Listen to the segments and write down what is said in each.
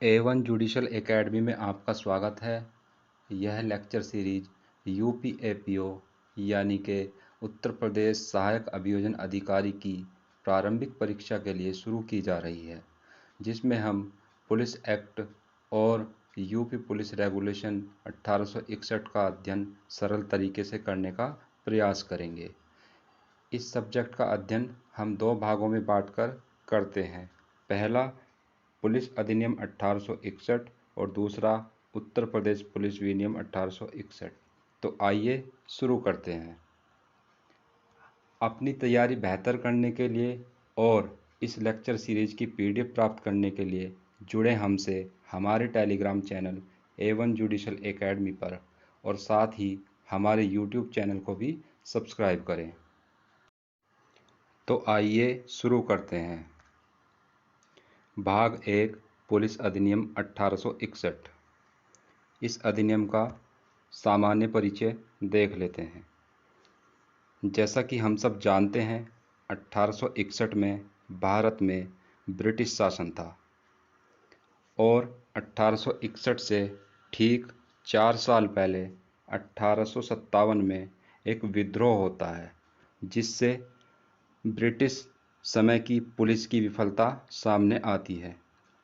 A1 judicial academy में आपका स्वागत है। यह लेक्चर सीरीज यूपीएपीओ यानी कि उत्तर प्रदेश सहायक अभियोजन अधिकारी की प्रारंभिक परीक्षा के लिए शुरू की जा रही है, जिसमें हम पुलिस एक्ट और यूपी पुलिस रेगुलेशन 1861 का अध्ययन सरल तरीके से करने का प्रयास करेंगे। इस सब्जेक्ट का अध्ययन हम दो भागों में बांटकर करते हैं। पहला पुलिस अधिनियम 1861 और दूसरा उत्तर प्रदेश पुलिस विनियम 1861। तो आइए शुरू करते हैं। अपनी तैयारी बेहतर करने के लिए और इस लेक्चर सीरीज की पीडीएफ प्राप्त करने के लिए जुड़े हमसे हमारे Telegram channel A1 judicial academy पर और साथ ही हमारे यूट्यूब चैनल को भी सब्सक्राइब करें। तो आइए शुरू करते हैं। भाग 1 पुलिस अधिनियम 1861। इस अधिनियम का सामान्य परिचय देख लेते हैं। जैसा कि हम सब जानते हैं, 1861 में भारत में ब्रिटिश शासन था और 1861 से ठीक 4 साल पहले 1857 में एक विद्रोह होता है, जिससे ब्रिटिश समय की पुलिस की विफलता सामने आती है।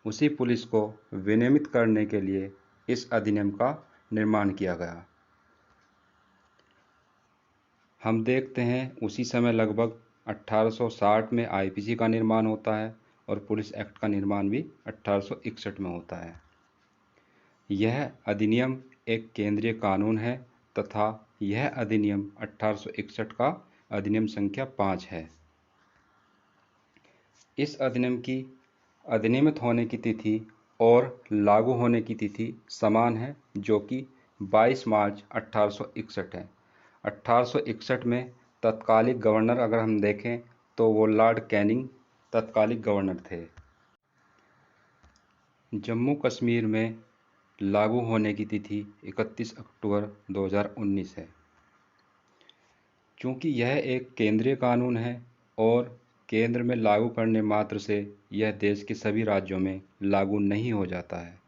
उसी पुलिस को विनियमित करने के लिए इस अधिनियम का निर्माण किया गया। हम देखते हैं उसी समय लगभग 1860 में आईपीसी का निर्माण होता है और पुलिस एक्ट का निर्माण भी 1861 में होता है। यह अधिनियम एक केंद्रीय कानून है तथा यह अधिनियम 1861 का अधिनियम संख्या 5 है। इस अधिनियम की अधिनियमित होने की तिथि और लागू होने की तिथि समान है, जो कि 22 मार्च 1861 है। 1861 में तत्कालिक गवर्नर अगर हम देखें तो वो लॉर्ड कैनिंग तत्कालिक गवर्नर थे। जम्मू कश्मीर में लागू होने की तिथि 31 अक्टूबर 2019 है। चूँकि यह एक केंद्रीय कानून है और केंद्र में लागू करने मात्र से यह देश के सभी राज्यों में लागू नहीं हो जाता है।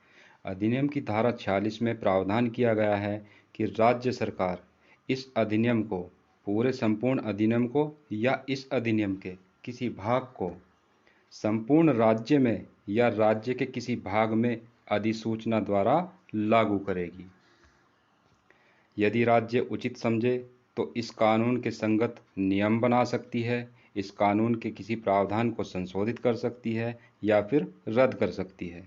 अधिनियम की धारा 46 में प्रावधान किया गया है कि राज्य सरकार इस अधिनियम को, पूरे संपूर्ण अधिनियम को या इस अधिनियम के किसी भाग को संपूर्ण राज्य में या राज्य के किसी भाग में अधिसूचना द्वारा लागू करेगी। यदि राज्य उचित समझे तो इस कानून के संगत नियम बना सकती है, इस कानून के किसी प्रावधान को संशोधित कर सकती है या फिर रद्द कर सकती है।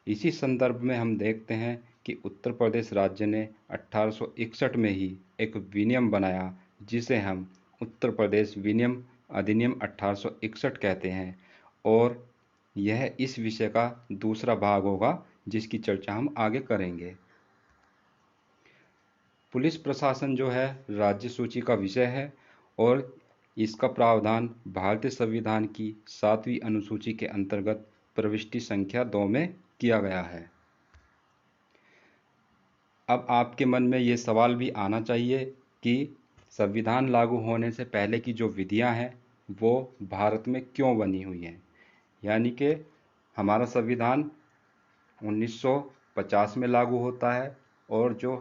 इसी संदर्भ में हम देखते हैं कि उत्तर प्रदेश राज्य ने 1861 में ही एक विनियम बनाया, जिसे हम उत्तर प्रदेश विनियम अधिनियम 1861 कहते हैं और यह इस विषय का दूसरा भाग होगा, जिसकी चर्चा हम आगे करेंगे। पुलिस प्रशासन जो है राज्य सूची का विषय है और इसका प्रावधान भारतीय संविधान की 7वीं अनुसूची के अंतर्गत प्रविष्टि संख्या 2 में किया गया है। अब आपके मन में ये सवाल भी आना चाहिए कि संविधान लागू होने से पहले की जो विधियां हैं वो भारत में क्यों बनी हुई हैं। यानी कि हमारा संविधान 1950 में लागू होता है और जो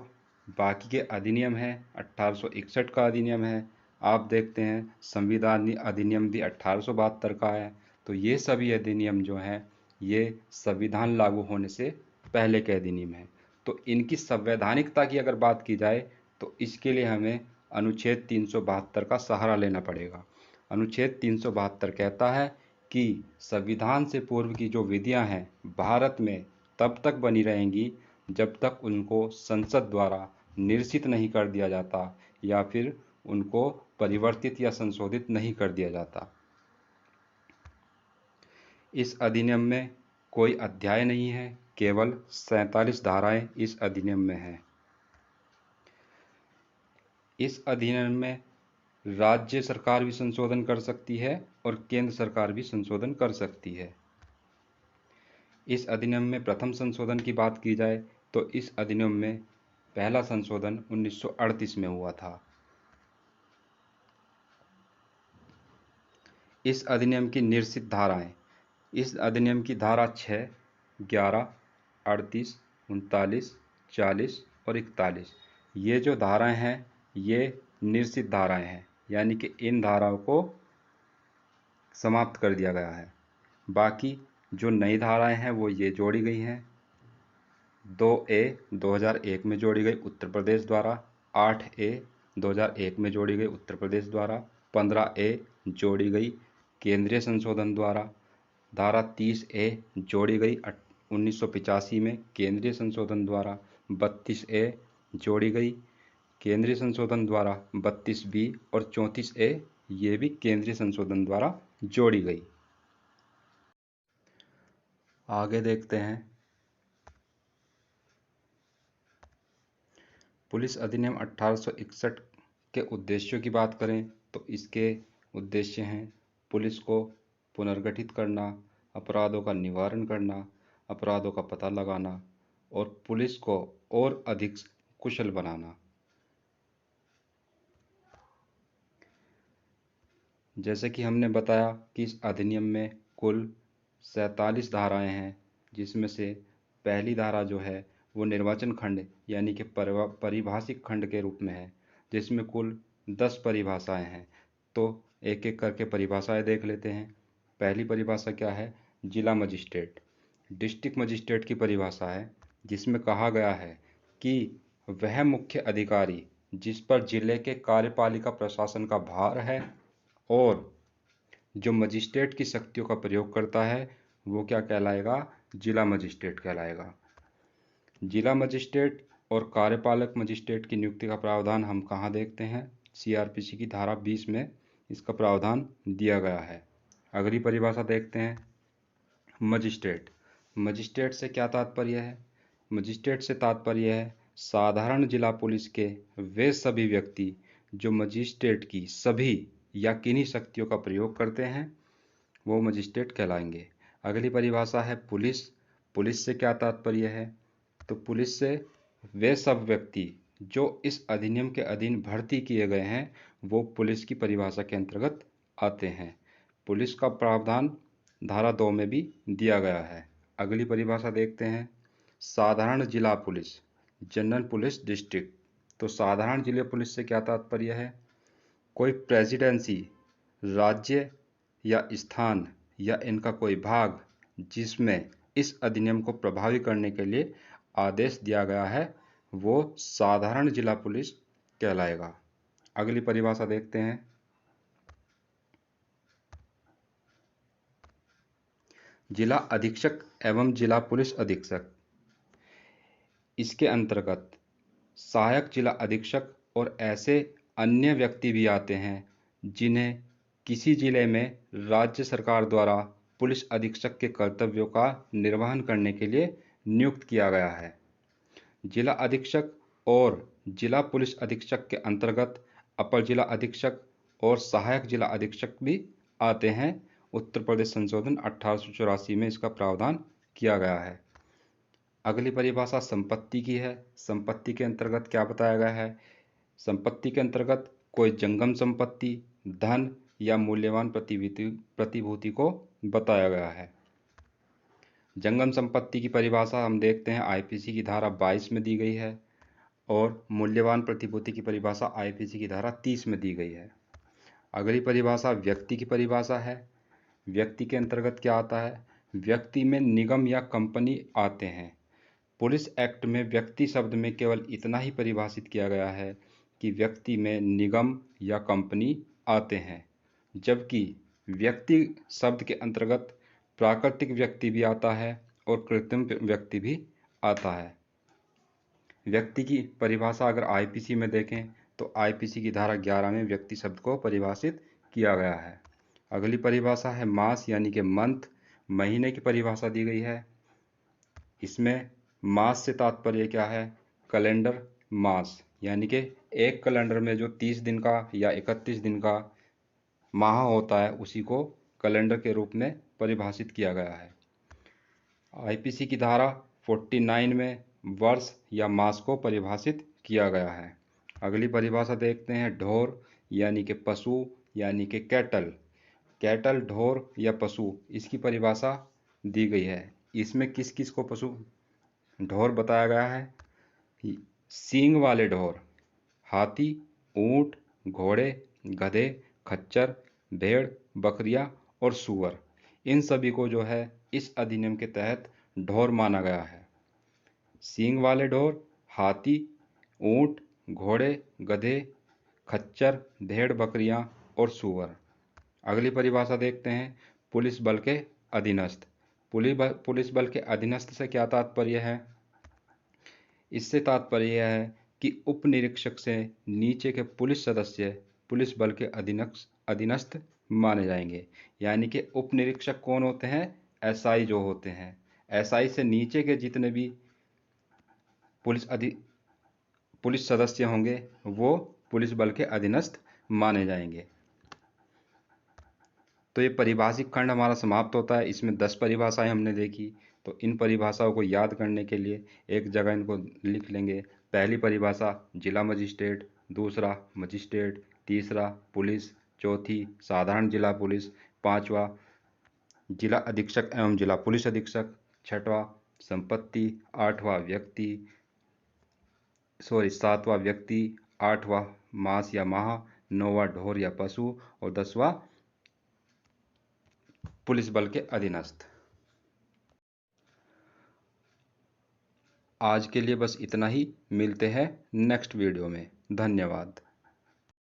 बाकी के अधिनियम हैं 1861 का अधिनियम है, आप देखते हैं संविधान अधिनियम भी 1872 का है। तो ये सभी अधिनियम जो हैं ये संविधान लागू होने से पहले के अधिनियम हैं। तो इनकी संवैधानिकता की अगर बात की जाए तो इसके लिए हमें अनुच्छेद 372 का सहारा लेना पड़ेगा। अनुच्छेद 372 कहता है कि संविधान से पूर्व की जो विधियां हैं भारत में तब तक बनी रहेंगी जब तक उनको संसद द्वारा निरसित नहीं कर दिया जाता या फिर उनको परिवर्तित या संशोधित नहीं कर दिया जाता। इस अधिनियम में कोई अध्याय नहीं है, केवल 47 धाराएं इस अधिनियम में हैं। इस अधिनियम में राज्य सरकार भी संशोधन कर सकती है और केंद्र सरकार भी संशोधन कर सकती है। इस अधिनियम में प्रथम संशोधन की बात की जाए तो इस अधिनियम में पहला संशोधन 1938 में हुआ था। इस अधिनियम की निश्चित धाराएं, इस अधिनियम की धारा 6, 11, 38, 39, 40 और 41। ये जो धाराएं हैं ये निश्चित धाराएं हैं, यानी कि इन धाराओं को समाप्त कर दिया गया है। बाकी जो नई धाराएं हैं वो ये जोड़ी गई हैं। 2A 2001 में जोड़ी गई उत्तर प्रदेश द्वारा, 8A 2001 में जोड़ी गई उत्तर प्रदेश द्वारा, 15A जोड़ी गई केंद्रीय संशोधन द्वारा, धारा 30A जोड़ी गई 1985 में केंद्रीय संशोधन द्वारा, 32A जोड़ी गई केंद्रीय संशोधन द्वारा, 32B और 34A ये भी केंद्रीय संशोधन द्वारा जोड़ी गई। आगे देखते हैं। पुलिस अधिनियम 1861 के उद्देश्यों की बात करें तो इसके उद्देश्य हैं पुलिस को पुनर्गठित करना, अपराधों का निवारण करना, अपराधों का पता लगाना और पुलिस को और अधिक कुशल बनाना। जैसे कि हमने बताया कि इस अधिनियम में कुल 47 धाराएं हैं, जिसमें से पहली धारा जो है वो निर्वाचन खंड यानी कि परिभाषिक खंड के रूप में है, जिसमें कुल 10 परिभाषाएं हैं। तो एक एक करके परिभाषाएं देख लेते हैं। पहली परिभाषा क्या है? जिला मजिस्ट्रेट। डिस्ट्रिक्ट मजिस्ट्रेट की परिभाषा है, जिसमें कहा गया है कि वह मुख्य अधिकारी जिस पर जिले के कार्यपालिका प्रशासन का भार है और जो मजिस्ट्रेट की शक्तियों का प्रयोग करता है वो क्या कहलाएगा? जिला मजिस्ट्रेट कहलाएगा। जिला मजिस्ट्रेट और कार्यपालक मजिस्ट्रेट की नियुक्ति का प्रावधान हम कहाँ देखते हैं? सीआरपीसी की धारा 20 में इसका प्रावधान दिया गया है। अगली परिभाषा देखते हैं। मजिस्ट्रेट। मजिस्ट्रेट से क्या तात्पर्य है? मजिस्ट्रेट से तात्पर्य है साधारण जिला पुलिस के वे सभी व्यक्ति जो मजिस्ट्रेट की सभी या किन्हीं शक्तियों का प्रयोग करते हैं वो मजिस्ट्रेट कहलाएंगे। अगली परिभाषा है पुलिस। पुलिस से क्या तात्पर्य है? तो पुलिस से वे सब व्यक्ति जो इस अधिनियम के अधीन भर्ती किए गए हैं वो पुलिस की परिभाषा के अंतर्गत आते हैं। पुलिस का प्रावधान धारा 2 में भी दिया गया है। अगली परिभाषा देखते हैं। साधारण जिला पुलिस, जनरल पुलिस डिस्ट्रिक्ट। तो साधारण जिले पुलिस से क्या तात्पर्य है? कोई प्रेसिडेंसी, राज्य या स्थान या इनका कोई भाग जिसमें इस अधिनियम को प्रभावी करने के लिए आदेश दिया गया है वो साधारण जिला पुलिस कहलाएगा। अगली परिभाषा देखते हैं। जिला अधीक्षक एवं जिला पुलिस अधीक्षक। इसके अंतर्गत सहायक जिला अधीक्षक और ऐसे अन्य व्यक्ति भी आते हैं जिन्हें किसी जिले में राज्य सरकार द्वारा पुलिस अधीक्षक के कर्तव्यों का निर्वहन करने के लिए नियुक्त किया गया है। जिला अधीक्षक और जिला पुलिस अधीक्षक के अंतर्गत अपर जिला अधीक्षक और सहायक जिला अधीक्षक भी आते हैं। उत्तर प्रदेश संशोधन 1884 में इसका प्रावधान किया गया है। अगली परिभाषा संपत्ति की है। संपत्ति के अंतर्गत क्या बताया गया है? संपत्ति के अंतर्गत कोई जंगम संपत्ति, धन या मूल्यवान प्रतिभूति को बताया गया है। जंगम संपत्ति की परिभाषा हम देखते हैं आईपीसी की धारा 22 में दी गई है और मूल्यवान प्रतिभूति की परिभाषा आईपीसी की धारा 30 में दी गई है। अगली परिभाषा व्यक्ति की परिभाषा है। व्यक्ति के अंतर्गत क्या आता है? व्यक्ति में निगम या कंपनी आते हैं। पुलिस एक्ट में व्यक्ति शब्द में केवल इतना ही परिभाषित किया गया है कि व्यक्ति में निगम या कंपनी आते हैं, जबकि व्यक्ति शब्द के अंतर्गत प्राकृतिक व्यक्ति भी आता है और कृत्रिम व्यक्ति भी आता है। व्यक्ति की परिभाषा अगर आईपीसी में देखें तो आईपीसी की धारा 11 में व्यक्ति शब्द को परिभाषित किया गया है। अगली परिभाषा है मास यानी कि मंथ, महीने की परिभाषा दी गई है। इसमें मास से तात्पर्य क्या है? कैलेंडर मास, यानी कि एक कैलेंडर में जो 30 दिन का या 31 दिन का माह होता है उसी को कैलेंडर के रूप में परिभाषित किया गया है। आईपीसी की धारा 49 में वर्ष या मास को परिभाषित किया गया है। अगली परिभाषा देखते हैं ढोर यानी कि पशु यानी कि कैटल। कैटल ढोर या पशु, इसकी परिभाषा दी गई है। इसमें किस किस को पशु ढोर बताया गया है सींग वाले ढोर, हाथी, ऊंट, घोड़े, गधे, खच्चर, भेड़, बकरियां और सूअर। इन सभी को जो है इस अधिनियम के तहत ढोर माना गया है। सींग वाले ढोर, हाथी, ऊंट, घोड़े, गधे, खच्चर, भेड़, बकरियां और सूअर। अगली परिभाषा देखते हैं, पुलिस बल के अधीनस्थ। पुलिस बल के अधीनस्थ से क्या तात्पर्य है? इससे तात्पर्य यह है कि उप निरीक्षक से नीचे के पुलिस सदस्य पुलिस बल के अधीनस्थ माने जाएंगे। यानी कि उप निरीक्षक कौन होते हैं? एसआई जो होते हैं। एसआई से नीचे के जितने भी पुलिस सदस्य होंगे वो पुलिस बल के अधीनस्थ माने जाएंगे। तो ये परिभाषिक खंड हमारा समाप्त होता है। इसमें 10 परिभाषाएं हमने देखी। तो इन परिभाषाओं को याद करने के लिए एक जगह इनको लिख लेंगे। पहली परिभाषा जिला मजिस्ट्रेट, दूसरा मजिस्ट्रेट, तीसरा पुलिस, चौथी साधारण जिला पुलिस, पांचवा जिला अधीक्षक एवं जिला पुलिस अधीक्षक, छठवां संपत्ति, सातवां व्यक्ति, आठवां मास या माह, नौवां ढोर या पशु और 10वां पुलिस बल के अधीनस्थ। आज के लिए बस इतना ही। मिलते हैं नेक्स्ट वीडियो में। धन्यवाद।